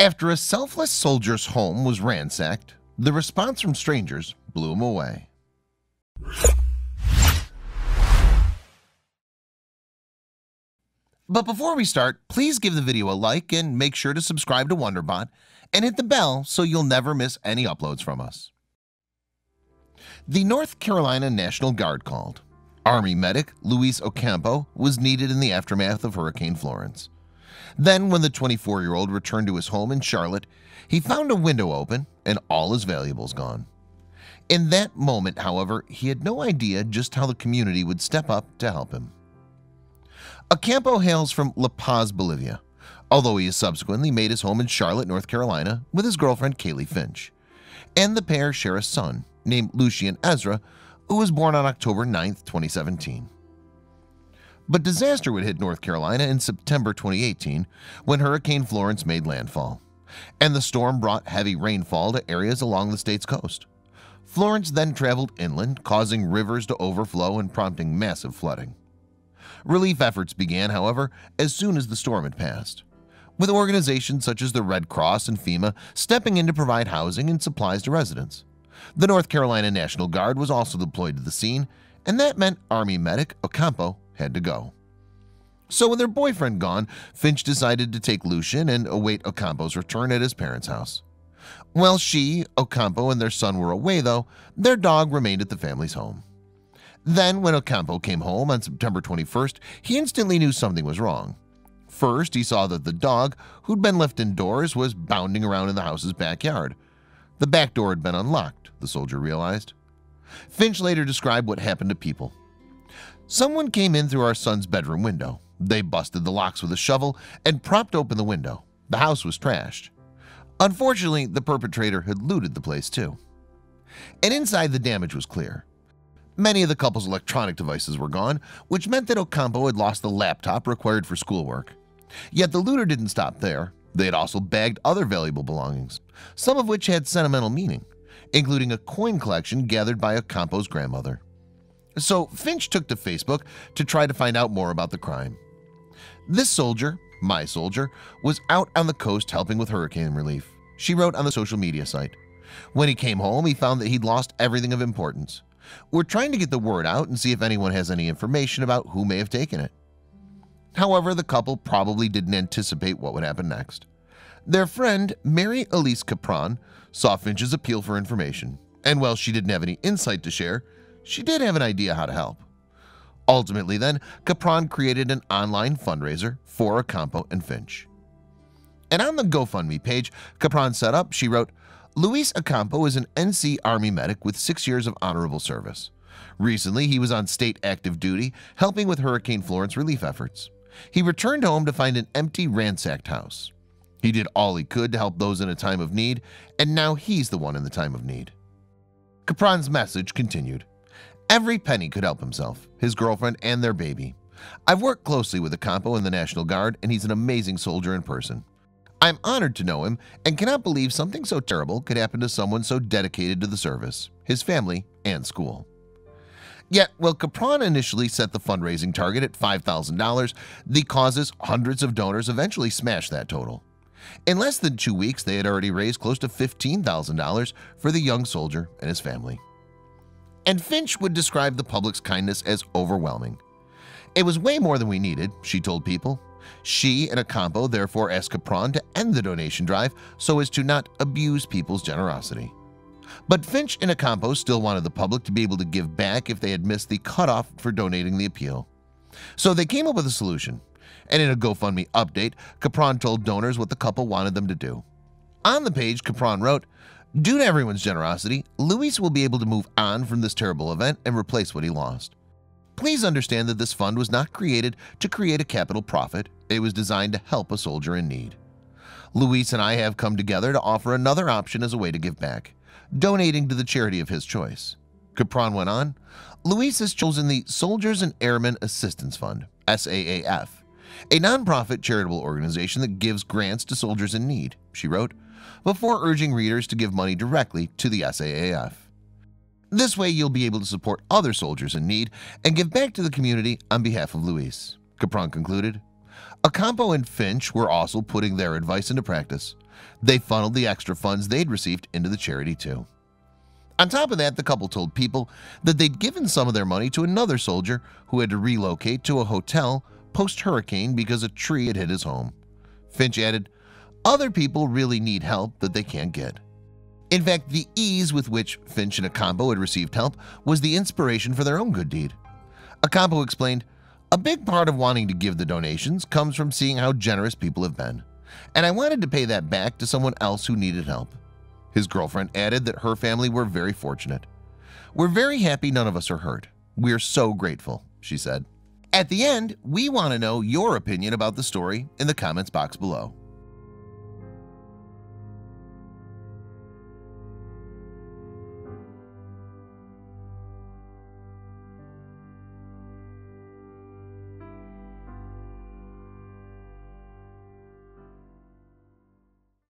After a selfless soldier's home was ransacked, the response from strangers blew him away. But before we start, please give the video a like and make sure to subscribe to Wonderbot and hit the bell so you'll never miss any uploads from us. The North Carolina National Guard called. Army medic Luis Ocampo was needed in the aftermath of Hurricane Florence. Then, when the 24-year-old returned to his home in Charlotte, he found a window open and all his valuables gone. In that moment, however, he had no idea just how the community would step up to help him. Ocampo hails from La Paz, Bolivia, although he has subsequently made his home in Charlotte, North Carolina with his girlfriend Kaylee Finch, and the pair share a son named Lucien Ezra, who was born on October 9, 2017. But disaster would hit North Carolina in September 2018 when Hurricane Florence made landfall, and the storm brought heavy rainfall to areas along the state's coast. Florence then traveled inland, causing rivers to overflow and prompting massive flooding. Relief efforts began, however, as soon as the storm had passed, with organizations such as the Red Cross and FEMA stepping in to provide housing and supplies to residents. The North Carolina National Guard was also deployed to the scene, and that meant Army medic Ocampo had to go. So with her boyfriend gone, Finch decided to take Lucien and await Ocampo's return at his parents' house. While she, Ocampo, and their son were away, though, their dog remained at the family's home. Then, when Ocampo came home on September 21st, he instantly knew something was wrong. First, he saw that the dog, who'd been left indoors, was bounding around in the house's backyard. The back door had been unlocked, the soldier realized. Finch later described what happened to people. Someone came in through our son's bedroom window. They busted the locks with a shovel and propped open the window. The house was trashed. Unfortunately, the perpetrator had looted the place too. And inside, the damage was clear. Many of the couple's electronic devices were gone, which meant that Ocampo had lost the laptop required for schoolwork. Yet the looter didn't stop there. They had also bagged other valuable belongings, some of which had sentimental meaning, including a coin collection gathered by Ocampo's grandmother. So Finch took to Facebook to try to find out more about the crime. This soldier, my soldier, was out on the coast helping with hurricane relief, she wrote on the social media site. When he came home, he found that he'd lost everything of importance. We're trying to get the word out and see if anyone has any information about who may have taken it. However, the couple probably didn't anticipate what would happen next. Their friend, Mary Elise Capron, saw Finch's appeal for information, and while she didn't have any insight to share, she did have an idea how to help. Ultimately then, Capron created an online fundraiser for Ocampo and Finch. And on the GoFundMe page Capron set up, she wrote, Luis Ocampo is an NC Army medic with 6 years of honorable service. Recently, he was on state active duty, helping with Hurricane Florence relief efforts. He returned home to find an empty, ransacked house. He did all he could to help those in a time of need, and now he's the one in the time of need. Capron's message continued. Every penny could help himself, his girlfriend, and their baby. I've worked closely with Ocampo in the National Guard, and he's an amazing soldier in person. I'm honored to know him and cannot believe something so terrible could happen to someone so dedicated to the service, his family, and school. Yet, while Capron initially set the fundraising target at $5,000, the cause's hundreds of donors eventually smashed that total. In less than 2 weeks, they had already raised close to $15,000 for the young soldier and his family. And Finch would describe the public's kindness as overwhelming. It was way more than we needed, she told people. She and Ocampo therefore asked Capron to end the donation drive so as to not abuse people's generosity. But Finch and Ocampo still wanted the public to be able to give back if they had missed the cutoff for donating the appeal. So they came up with a solution, and in a GoFundMe update, Capron told donors what the couple wanted them to do. On the page, Capron wrote, due to everyone's generosity, Luis will be able to move on from this terrible event and replace what he lost. Please understand that this fund was not created to create a capital profit. It was designed to help a soldier in need. Luis and I have come together to offer another option as a way to give back, donating to the charity of his choice. Capron went on, Luis has chosen the Soldiers and Airmen Assistance Fund, SAAF, a nonprofit charitable organization that gives grants to soldiers in need, she wrote, before urging readers to give money directly to the SAAF. This way you'll be able to support other soldiers in need and give back to the community on behalf of Luis, Capron concluded. Ocampo and Finch were also putting their advice into practice, They funneled the extra funds they'd received into the charity too. On top of that, the couple told People that they'd given some of their money to another soldier who had to relocate to a hotel post-hurricane because a tree had hit his home. Finch added, "Other people really need help that they can't get." In fact, the ease with which Finch and Ocampo had received help was the inspiration for their own good deed. Ocampo explained, "A big part of wanting to give the donations comes from seeing how generous people have been, and I wanted to pay that back to someone else who needed help." His girlfriend added that her family were very fortunate. "We're very happy none of us are hurt. We're so grateful," she said. At the end, we want to know your opinion about the story in the comments box below.